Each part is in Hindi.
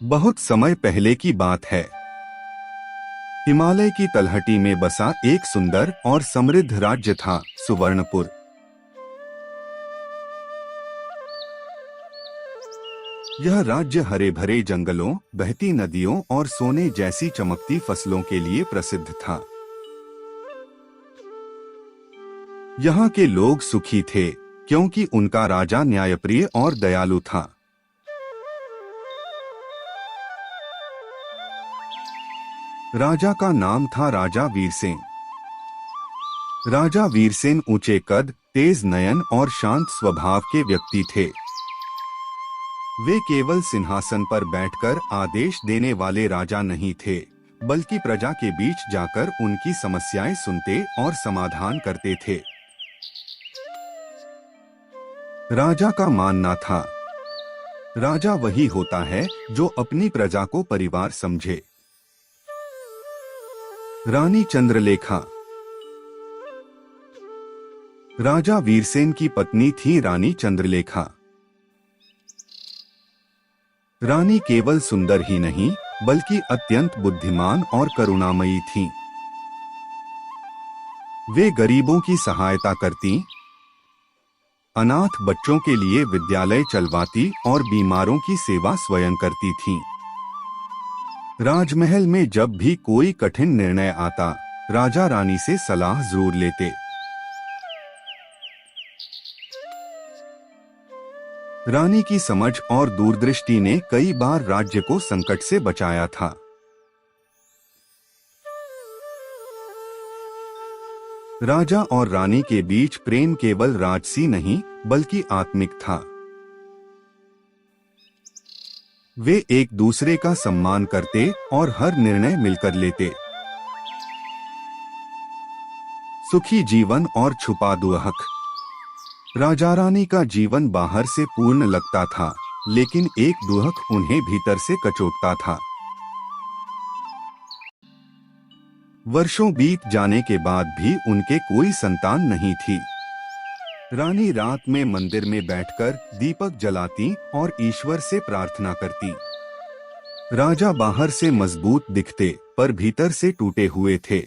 बहुत समय पहले की बात है। हिमालय की तलहटी में बसा एक सुंदर और समृद्ध राज्य था, सुवर्णपुर। यह राज्य हरे भरे जंगलों, बहती नदियों और सोने जैसी चमकती फसलों के लिए प्रसिद्ध था। यहाँ के लोग सुखी थे, क्योंकि उनका राजा न्यायप्रिय और दयालु था। राजा का नाम था राजा वीरसेन। राजा वीरसेन ऊंचे कद, तेज नयन और शांत स्वभाव के व्यक्ति थे। वे केवल सिंहासन पर बैठकर आदेश देने वाले राजा नहीं थे, बल्कि प्रजा के बीच जाकर उनकी समस्याएं सुनते और समाधान करते थे। राजा का मानना था, राजा वही होता है जो अपनी प्रजा को परिवार समझे। रानी चंद्रलेखा राजा वीरसेन की पत्नी थी। रानी चंद्रलेखा रानी केवल सुंदर ही नहीं, बल्कि अत्यंत बुद्धिमान और करुणामयी थीं। वे गरीबों की सहायता करती, अनाथ बच्चों के लिए विद्यालय चलवाती और बीमारों की सेवा स्वयं करती थीं। राजमहल में जब भी कोई कठिन निर्णय आता, राजा रानी से सलाह जरूर लेते। रानी की समझ और दूरदृष्टि ने कई बार राज्य को संकट से बचाया था। राजा और रानी के बीच प्रेम केवल राजसी नहीं, बल्कि आत्मिक था। वे एक दूसरे का सम्मान करते और हर निर्णय मिलकर लेते। सुखी जीवन और छुपा दुहक। राजा रानी का जीवन बाहर से पूर्ण लगता था, लेकिन एक दुहक उन्हें भीतर से कचोटता था। वर्षों बीत जाने के बाद भी उनके कोई संतान नहीं थी। रानी रात में मंदिर में बैठकर दीपक जलाती और ईश्वर से प्रार्थना करती। राजा बाहर से मजबूत दिखते, पर भीतर से टूटे हुए थे।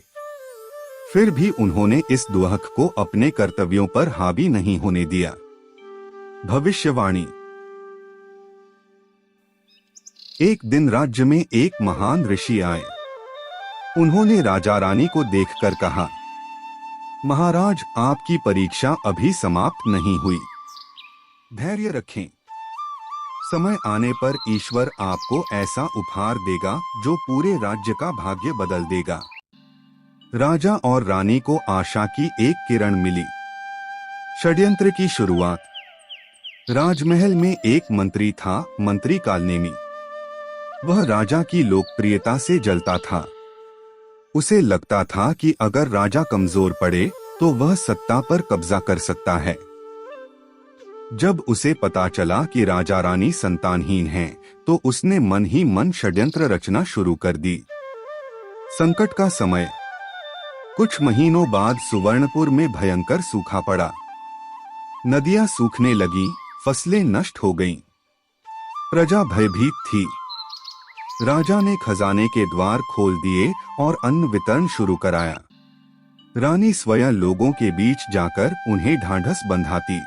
फिर भी उन्होंने इस दुहक को अपने कर्तव्यों पर हावी नहीं होने दिया। भविष्यवाणी। एक दिन राज्य में एक महान ऋषि आए। उन्होंने राजा रानी को देखकर कहा, महाराज, आपकी परीक्षा अभी समाप्त नहीं हुई। धैर्य रखें। समय आने पर ईश्वर आपको ऐसा उपहार देगा जो पूरे राज्य का भाग्य बदल देगा। राजा और रानी को आशा की एक किरण मिली। षड्यंत्र की शुरुआत। राजमहल में एक मंत्री था, मंत्री कालनेमी। वह राजा की लोकप्रियता से जलता था। उसे लगता था कि अगर राजा कमजोर पड़े तो वह सत्ता पर कब्जा कर सकता है। जब उसे पता चला कि राजा रानी संतानहीन हैं, तो उसने मन ही मन षड्यंत्र रचना शुरू कर दी। संकट का समय। कुछ महीनों बाद सुवर्णपुर में भयंकर सूखा पड़ा। नदियां सूखने लगी, फसलें नष्ट हो गईं। प्रजा भयभीत थी। राजा ने खजाने के द्वार खोल दिए और अन्न वितरण शुरू कराया। रानी स्वयं लोगों के बीच जाकर उन्हें ढांढस बंधाती।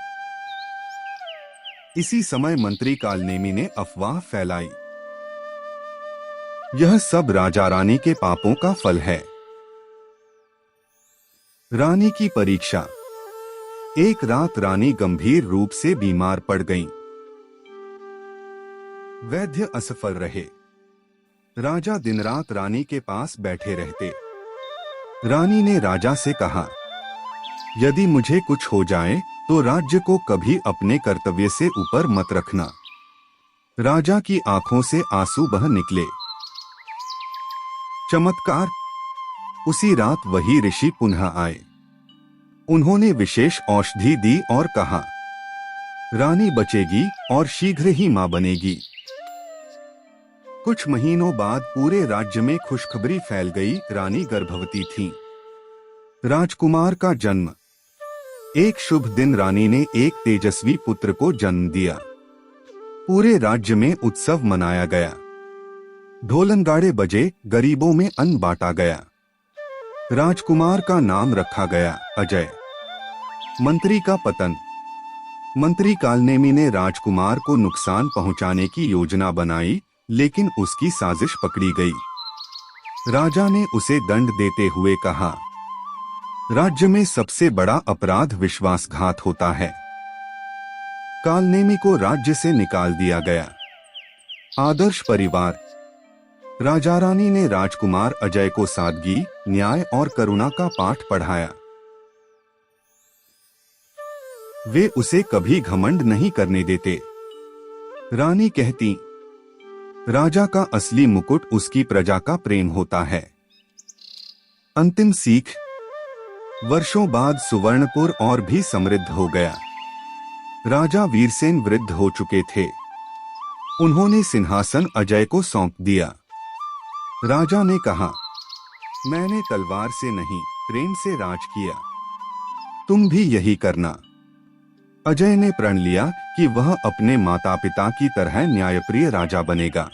इसी समय मंत्री कालनेमी ने अफवाह फैलाई, यह सब राजा रानी के पापों का फल है। रानी की परीक्षा। एक रात रानी गंभीर रूप से बीमार पड़ गईं। वैद्य असफल रहे। राजा दिन रात रानी के पास बैठे रहते। रानी ने राजा से कहा, यदि मुझे कुछ हो जाए तो राज्य को कभी अपने कर्तव्य से ऊपर मत रखना। राजा की आंखों से आंसू बह निकले। चमत्कार। उसी रात वही ऋषि पुनः आए। उन्होंने विशेष औषधि दी और कहा, रानी बचेगी और शीघ्र ही मां बनेगी। कुछ महीनों बाद पूरे राज्य में खुशखबरी फैल गई, रानी गर्भवती थी। राजकुमार का जन्म। एक शुभ दिन रानी ने एक तेजस्वी पुत्र को जन्म दिया। पूरे राज्य में उत्सव मनाया गया। ढोलनगाड़े बजे, गरीबों में अन्न बांटा गया। राजकुमार का नाम रखा गया अजय। मंत्री का पतन। मंत्री कालनेमी ने राजकुमार को नुकसान पहुंचाने की योजना बनाई, लेकिन उसकी साजिश पकड़ी गई। राजा ने उसे दंड देते हुए कहा, राज्य में सबसे बड़ा अपराध विश्वासघात होता है। कालनेमी को राज्य से निकाल दिया गया। आदर्श परिवार। राजा रानी ने राजकुमार अजय को सादगी, न्याय और करुणा का पाठ पढ़ाया। वे उसे कभी घमंड नहीं करने देते। रानी कहती, राजा का असली मुकुट उसकी प्रजा का प्रेम होता है। अंतिम सीख। वर्षों बाद सुवर्णपुर और भी समृद्ध हो गया। राजा वीरसेन वृद्ध हो चुके थे। उन्होंने सिंहासन अजय को सौंप दिया। राजा ने कहा, मैंने तलवार से नहीं, प्रेम से राज किया। तुम भी यही करना। अजय ने प्रण लिया कि वह अपने माता पिता की तरह न्यायप्रिय राजा बनेगा।